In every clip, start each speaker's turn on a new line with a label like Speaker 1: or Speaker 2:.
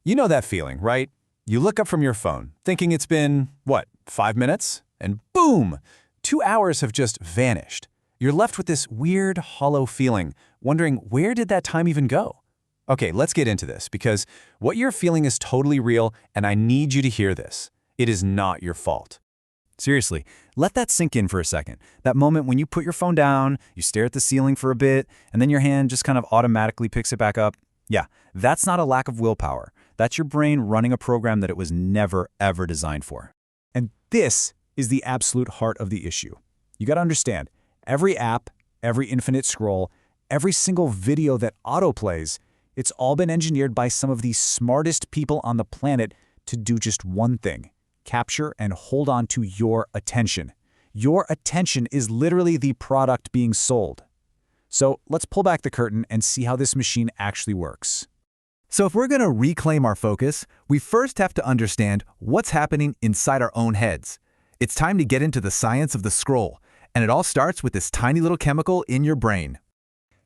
Speaker 1: You know that feeling, right? You look up from your phone, thinking it's been, what, 5 minutes? And boom! 2 hours have just vanished. You're left with this weird, hollow feeling, wondering where did that time even go? Okay, let's get into this, because what you're feeling is totally real, and I need you to hear this. It is not your fault. Seriously, let that sink in for a second. That moment when you put your phone down, you stare at the ceiling for a bit, and then your hand just kind of automatically picks it back up. Yeah, that's not a lack of willpower. That's your brain running a program that it was never, ever designed for. And this is the absolute heart of the issue. You got to understand, every app, every infinite scroll, every single video that autoplays, it's all been engineered by some of the smartest people on the planet to do just one thing: capture and hold on to your attention. Your attention is literally the product being sold. So let's pull back the curtain and see how this machine actually works.
Speaker 2: So if we're going to reclaim our focus, we first have to understand what's happening inside our own heads. It's time to get into the science of the scroll, and it all starts with this tiny little chemical in your brain.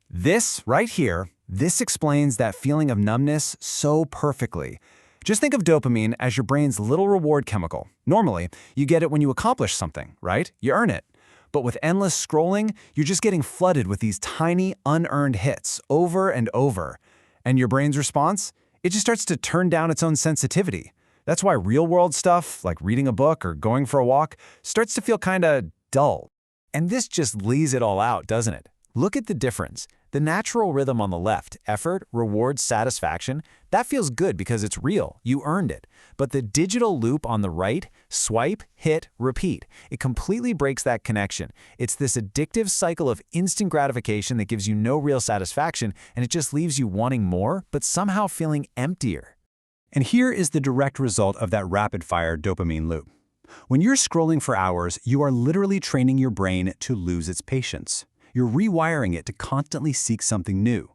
Speaker 1: This right here, this explains that feeling of numbness so perfectly. Just think of dopamine as your brain's little reward chemical. Normally, you get it when you accomplish something, right? You earn it. But with endless scrolling, you're just getting flooded with these tiny, unearned hits over and over. And your brain's response? It just starts to turn down its own sensitivity. That's why real-world stuff, like reading a book or going for a walk, starts to feel kinda dull. And this just lays it all out, doesn't it? Look at the difference. The natural rhythm on the left, effort, reward, satisfaction, that feels good because it's real. You earned it. But the digital loop on the right, swipe, hit, repeat, it completely breaks that connection. It's this addictive cycle of instant gratification that gives you no real satisfaction, and it just leaves you wanting more, but somehow feeling emptier. And here is the direct result of that rapid-fire dopamine loop. When you're scrolling for hours, you are literally training your brain to lose its patience. You're rewiring it to constantly seek something new.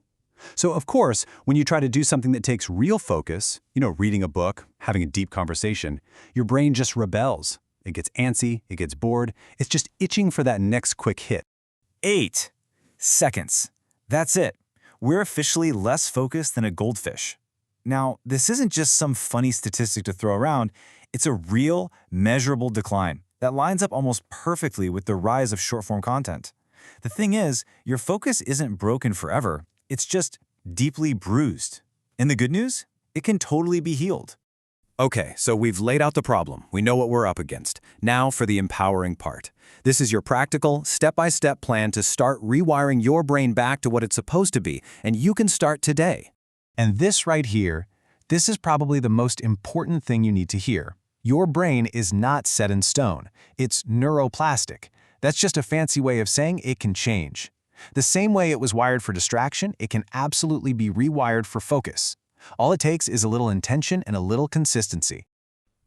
Speaker 1: So of course, when you try to do something that takes real focus, reading a book, having a deep conversation, your brain just rebels. It gets antsy, it gets bored, it's just itching for that next quick hit. 8 seconds. That's it. We're officially less focused than a goldfish. Now, this isn't just some funny statistic to throw around, it's a real, measurable decline that lines up almost perfectly with the rise of short-form content. The thing is, your focus isn't broken forever, it's just deeply bruised. And the good news? It can totally be healed. Okay, so we've laid out the problem. We know what we're up against. Now for the empowering part. This is your practical, step-by-step plan to start rewiring your brain back to what it's supposed to be, and you can start today. And this right here, this is probably the most important thing you need to hear. Your brain is not set in stone. It's neuroplastic. That's just a fancy way of saying it can change. The same way it was wired for distraction, it can absolutely be rewired for focus. All it takes is a little intention and a little consistency.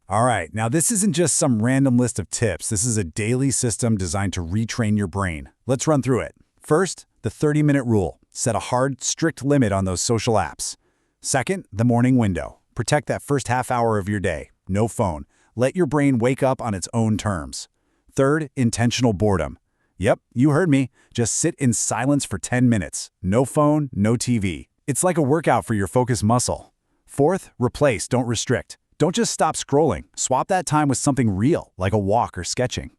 Speaker 3: All right, now this isn't just some random list of tips. This is a daily system designed to retrain your brain. Let's run through it. First, the 30-minute rule. Set a hard, strict limit on those social apps. Second, the morning window. Protect that first half hour of your day. No phone. Let your brain wake up on its own terms. Third, intentional boredom. Yep, you heard me. Just sit in silence for 10 minutes. No phone, no TV. It's like a workout for your focus muscle. Fourth, replace, don't restrict. Don't just stop scrolling. Swap that time with something real, like a walk or sketching.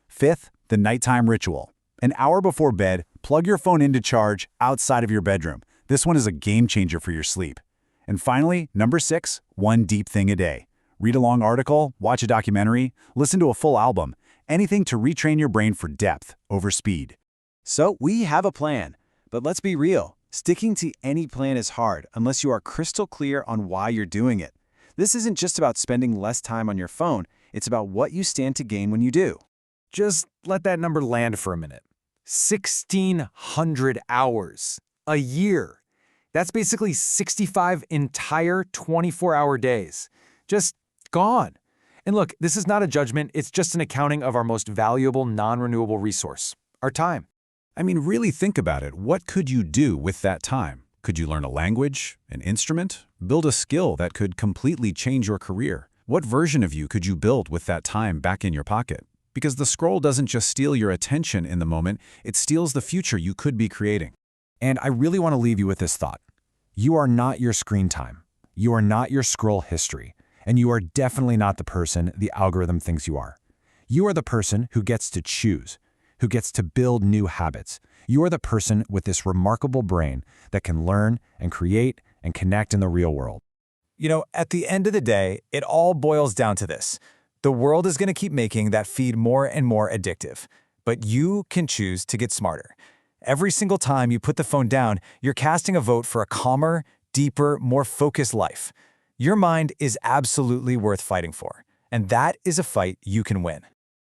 Speaker 3: Fifth, the nighttime ritual. An hour before bed, plug your phone into charge outside of your bedroom. This one is a game changer for your sleep. And finally, number 6, one deep thing a day. Read a long article, watch a documentary, listen to a full album. Anything to retrain your brain for depth over speed.
Speaker 1: So we have a plan, but let's be real. Sticking to any plan is hard unless you are crystal clear on why you're doing it. This isn't just about spending less time on your phone, it's about what you stand to gain when you do. Just let that number land for a minute. 1,600 hours a year. That's basically 65 entire 24-hour days. Just gone. And look, this is not a judgment, it's just an accounting of our most valuable non-renewable resource, our time.
Speaker 3: I mean, really think about it. What could you do with that time? Could you learn a language, an instrument, build a skill that could completely change your career? What version of you could you build with that time back in your pocket? Because the scroll doesn't just steal your attention in the moment, it steals the future you could be creating.
Speaker 1: And I really want to leave you with this thought. You are not your screen time. You are not your scroll history, and you are definitely not the person the algorithm thinks you are. You are the person who gets to choose, who gets to build new habits. You are the person with this remarkable brain that can learn and create and connect in the real world.
Speaker 4: You know, at the end of the day, it all boils down to this. The world is going to keep making that feed more and more addictive, but you can choose to get smarter. Every single time you put the phone down, you're casting a vote for a calmer, deeper, more focused life. Your mind is absolutely worth fighting for, and that is a fight you can win.